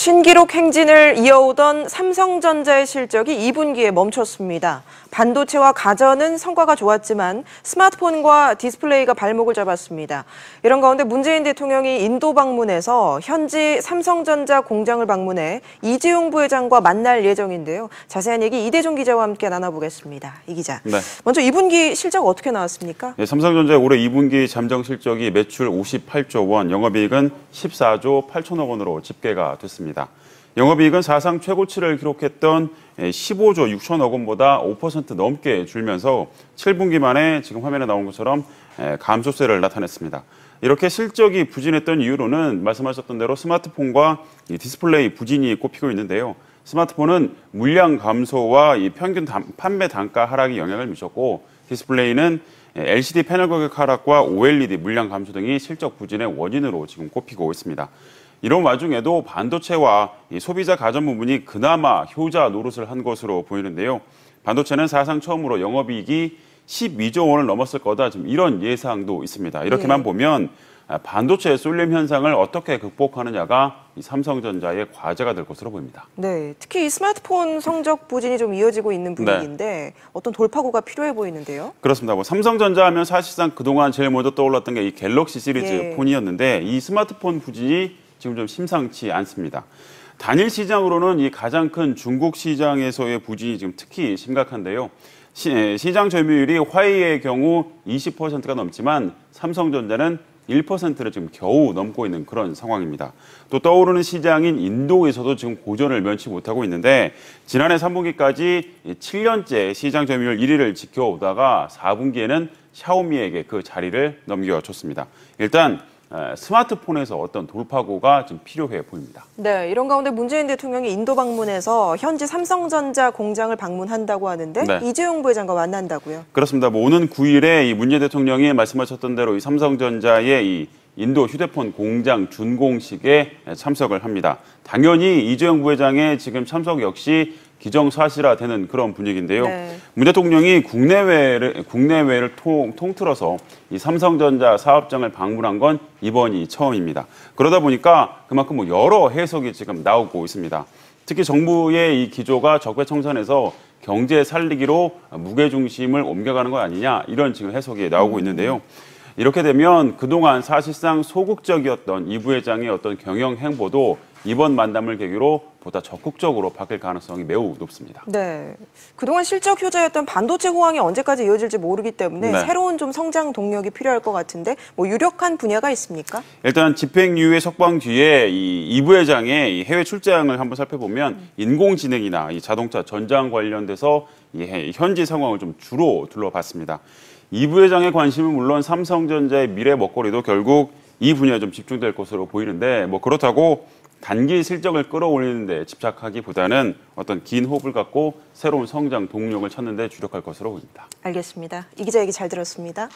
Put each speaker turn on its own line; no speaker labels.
신기록 행진을 이어오던 삼성전자의 실적이 2분기에 멈췄습니다. 반도체와 가전은 성과가 좋았지만 스마트폰과 디스플레이가 발목을 잡았습니다. 이런 가운데 문재인 대통령이 인도 방문해서 현지 삼성전자 공장을 방문해 이재용 부회장과 만날 예정인데요. 자세한 얘기 이대종 기자와 함께 나눠보겠습니다. 이 기자,
네.
먼저 2분기 실적 어떻게 나왔습니까?
네, 삼성전자의 올해 2분기 잠정 실적이 매출 58조 원, 영업이익은 14조 8천억 원으로 집계가 됐습니다. 영업이익은 사상 최고치를 기록했던 15조 6천억 원보다 5% 넘게 줄면서 7분기 만에 지금 화면에 나온 것처럼 감소세를 나타냈습니다. 이렇게 실적이 부진했던 이유로는 말씀하셨던 대로 스마트폰과 디스플레이 부진이 꼽히고 있는데요. 스마트폰은 물량 감소와 이 평균 판매 단가 하락이 영향을 미쳤고, 디스플레이는 LCD 패널 가격 하락과 OLED 물량 감소 등이 실적 부진의 원인으로 지금 꼽히고 있습니다. 이런 와중에도 반도체와 소비자 가전 부분이 그나마 효자 노릇을 한 것으로 보이는데요. 반도체는 사상 처음으로 영업이익이 12조 원을 넘었을 거다, 지금 이런 예상도 있습니다. 이렇게만 보면 반도체 쏠림 현상을 어떻게 극복하느냐가 이 삼성전자의 과제가 될 것으로 보입니다.
네, 특히 이 스마트폰 성적 부진이 좀 이어지고 있는 분위기인데 어떤 돌파구가 필요해 보이는데요?
그렇습니다. 삼성전자 하면 사실상 그동안 제일 먼저 떠올랐던 게 이 갤럭시 시리즈 폰이었는데, 이 스마트폰 부진이 지금 좀 심상치 않습니다. 단일 시장으로는 이 가장 큰 중국 시장에서의 부진이 지금 특히 심각한데요. 시장 점유율이 화웨이의 경우 20%가 넘지만 삼성전자는 1%를 지금 겨우 넘고 있는 그런 상황입니다. 또 떠오르는 시장인 인도에서도 지금 고전을 면치 못하고 있는데, 지난해 3분기까지 7년째 시장 점유율 1위를 지켜오다가 4분기에는 샤오미에게 그 자리를 넘겨줬습니다. 일단 스마트폰에서 어떤 돌파구가 좀 필요해 보입니다. 네,
이런 가운데 문재인 대통령이 인도 방문해서 현지 삼성전자 공장을 방문한다고 하는데 이재용 부회장과 만난다고요?
그렇습니다. 오는 9일에 이 문재인 대통령이 말씀하셨던 대로 이 삼성전자의 이 인도 휴대폰 공장 준공식에 참석을 합니다. 당연히 이재용 부회장의 지금 참석 역시 기정사실화되는 그런 분위기인데요. 문 대통령이 국내외를 통틀어서 이 삼성전자 사업장을 방문한 건 이번이 처음입니다. 그러다 보니까 그만큼 여러 해석이 지금 나오고 있습니다. 특히 정부의 이 기조가 적폐청산에서 경제 살리기로 무게중심을 옮겨가는 거 아니냐, 이런 지금 해석이 나오고 있는데요. 이렇게 되면 그동안 사실상 소극적이었던 이 부회장의 어떤 경영 행보도 이번 만남을 계기로 보다 적극적으로 바뀔 가능성이 매우 높습니다.
네, 그동안 실적 효자였던 반도체 호황이 언제까지 이어질지 모르기 때문에 새로운 좀 성장 동력이 필요할 것 같은데 유력한 분야가 있습니까?
일단 집행유예 석방 뒤에 이 부회장의 해외 출장을 한번 살펴보면 인공지능이나 이 자동차 전장 관련돼서 이 현지 상황을 좀 주로 둘러봤습니다. 이 부회장의 관심은 물론 삼성전자의 미래 먹거리도 결국 이 분야에 좀 집중될 것으로 보이는데, 그렇다고 단기 실적을 끌어올리는 데 집착하기보다는 어떤 긴 호흡을 갖고 새로운 성장 동력을 찾는 데 주력할 것으로 보입니다.
알겠습니다. 이 기자 얘기 잘 들었습니다.